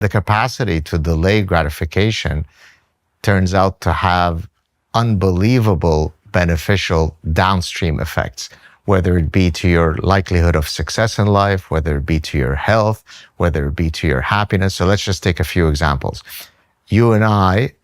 The capacity to delay gratification turns out to have unbelievable beneficial downstream effects, whether it be to your likelihood of success in life, whether it be to your health, whether it be to your happiness. So let's just take a few examples. You and I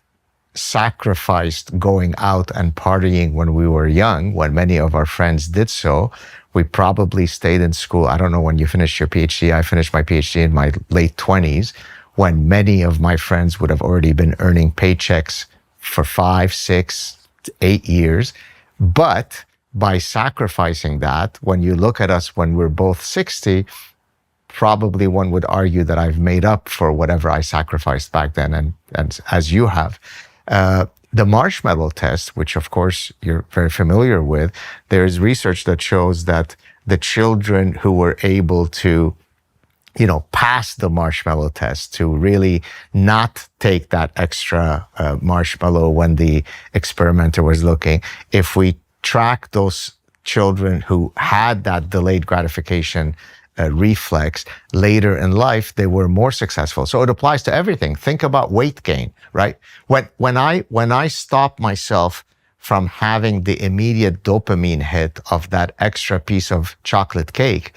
sacrificed going out and partying when we were young, when many of our friends did so. We probably stayed in school. I don't know when you finished your PhD. I finished my PhD in my late 20s, when many of my friends would have already been earning paychecks for 5, 6, 8 years. But by sacrificing that, when you look at us when we're both 60, probably one would argue that I've made up for whatever I sacrificed back then, and as you have. The marshmallow test, which of course you're very familiar with, there's research that shows that the children who were able to, pass the marshmallow test, to really not take that extra marshmallow when the experimenter was looking, if we track those children who had that delayed gratification reflex later in life, they were more successful. So it applies to everything. Think about weight gain, right? When I stop myself from having the immediate dopamine hit of that extra piece of chocolate cake,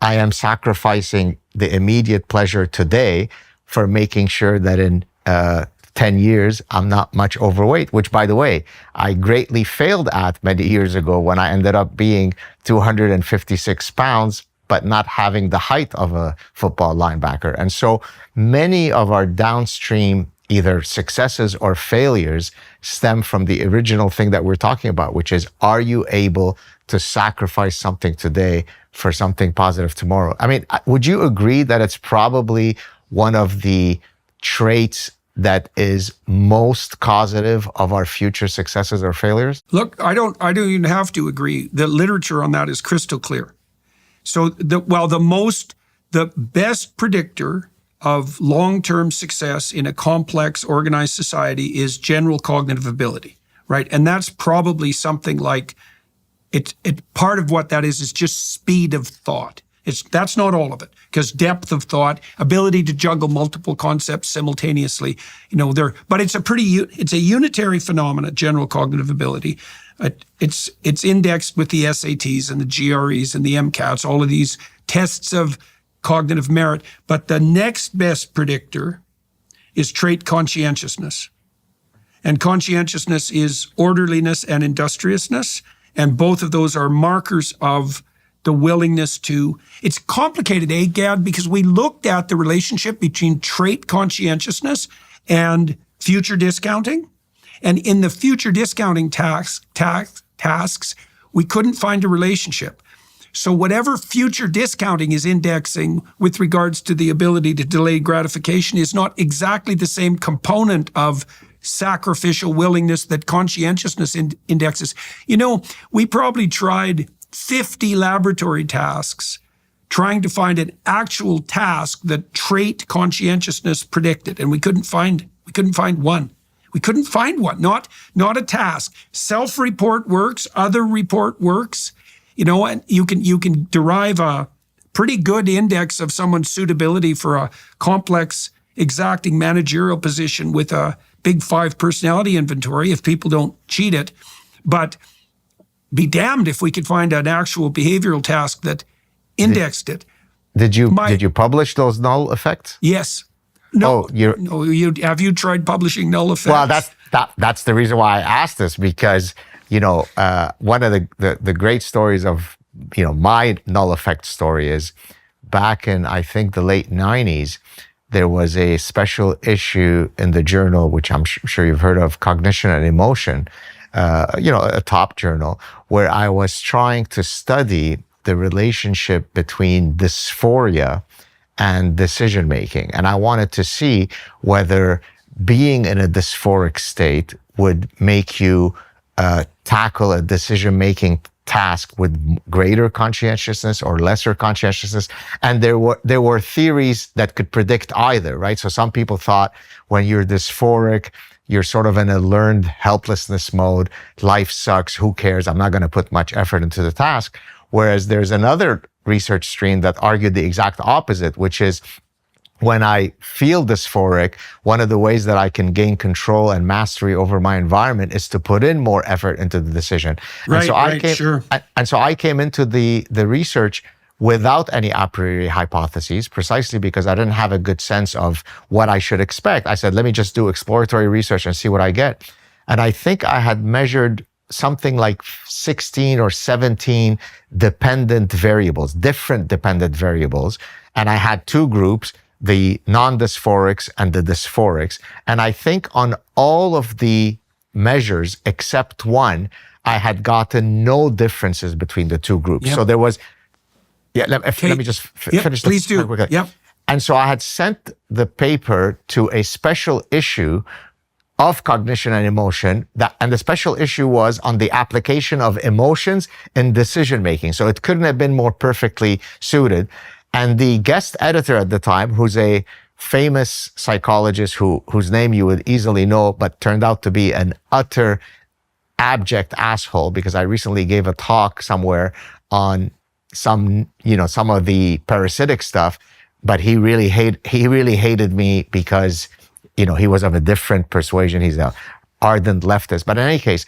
I am sacrificing the immediate pleasure today for making sure that in 10 years, I'm not much overweight, which, by the way, I greatly failed at many years ago when I ended up being 256 pounds, but not having the height of a football linebacker. And so many of our downstream either successes or failures stem from the original thing that we're talking about, which is, are you able to sacrifice something today for something positive tomorrow? I mean, would you agree that it's probably one of the traits that is most causative of our future successes or failures? Look, I don't even have to agree. The literature on that is crystal clear. So the best predictor of long-term success in a complex, organized society is general cognitive ability, right? And that's probably something like, part of what that is just speed of thought. That's not all of it, because depth of thought, ability to juggle multiple concepts simultaneously, but it's a unitary phenomena, general cognitive ability. It's indexed with the SATs and the GREs and the MCATs, all of these tests of cognitive merit. But the next best predictor is trait conscientiousness. And conscientiousness is orderliness and industriousness. And both of those are markers of the willingness to. It's complicated, Gad, because we looked at the relationship between trait conscientiousness and future discounting. And in the future discounting tasks, we couldn't find a relationship. So whatever future discounting is indexing with regards to the ability to delay gratification is not exactly the same component of sacrificial willingness that conscientiousness indexes. We probably tried 50 laboratory tasks trying to find an actual task that trait conscientiousness predicted, and we couldn't find one. We couldn't find one, not a task. Self-report works, other report works, and you can derive a pretty good index of someone's suitability for a complex, exacting managerial position with a big 5 personality inventory if people don't cheat it. But be damned if we could find an actual behavioral task that indexed it. Did you publish those null effects? Yes. No, have you tried publishing null effects? Well, that's the reason why I asked this, because one of the great stories of my null effect story is back in, I think, the late 90s. There was a special issue in the journal, which I'm sure you've heard of, Cognition and Emotion, a top journal, where I was trying to study the relationship between dysphoria and decision-making. And I wanted to see whether being in a dysphoric state would make you tackle a decision-making task with greater conscientiousness or lesser conscientiousness. And there were theories that could predict either, right? So some people thought when you're dysphoric, you're sort of in a learned helplessness mode. Life sucks. Who cares? I'm not going to put much effort into the task. Whereas there's another research stream that argued the exact opposite, which is when I feel dysphoric, one of the ways that I can gain control and mastery over my environment is to put in more effort into the decision. Right, sure. And so I came into the research without any a priori hypotheses, precisely because I didn't have a good sense of what I should expect. I said, let me just do exploratory research and see what I get. And I think I had measured something like 16 or 17 dependent variables, different dependent variables. And I had two groups, the non-dysphorics and the dysphorics. And I think on all of the measures except one, I had gotten no differences between the two groups. Yep. So there was, let me just finish. Please do. Yep. And so I had sent the paper to a special issue of cognition and emotion, and the special issue was on the application of emotions in decision making. So it couldn't have been more perfectly suited. And the guest editor at the time, who's a famous psychologist whose name you would easily know, but turned out to be an utter abject asshole, because I recently gave a talk somewhere on some of the parasitic stuff, but he really hated me because he was of a different persuasion. He's an ardent leftist. But in any case,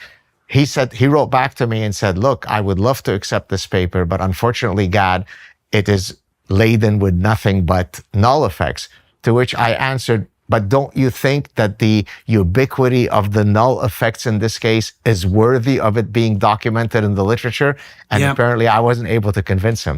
he wrote back to me and said, look, I would love to accept this paper, but unfortunately, Gad, it is laden with nothing but null effects. To which I answered, but don't you think that the ubiquity of the null effects in this case is worthy of it being documented in the literature? And apparently I wasn't able to convince him.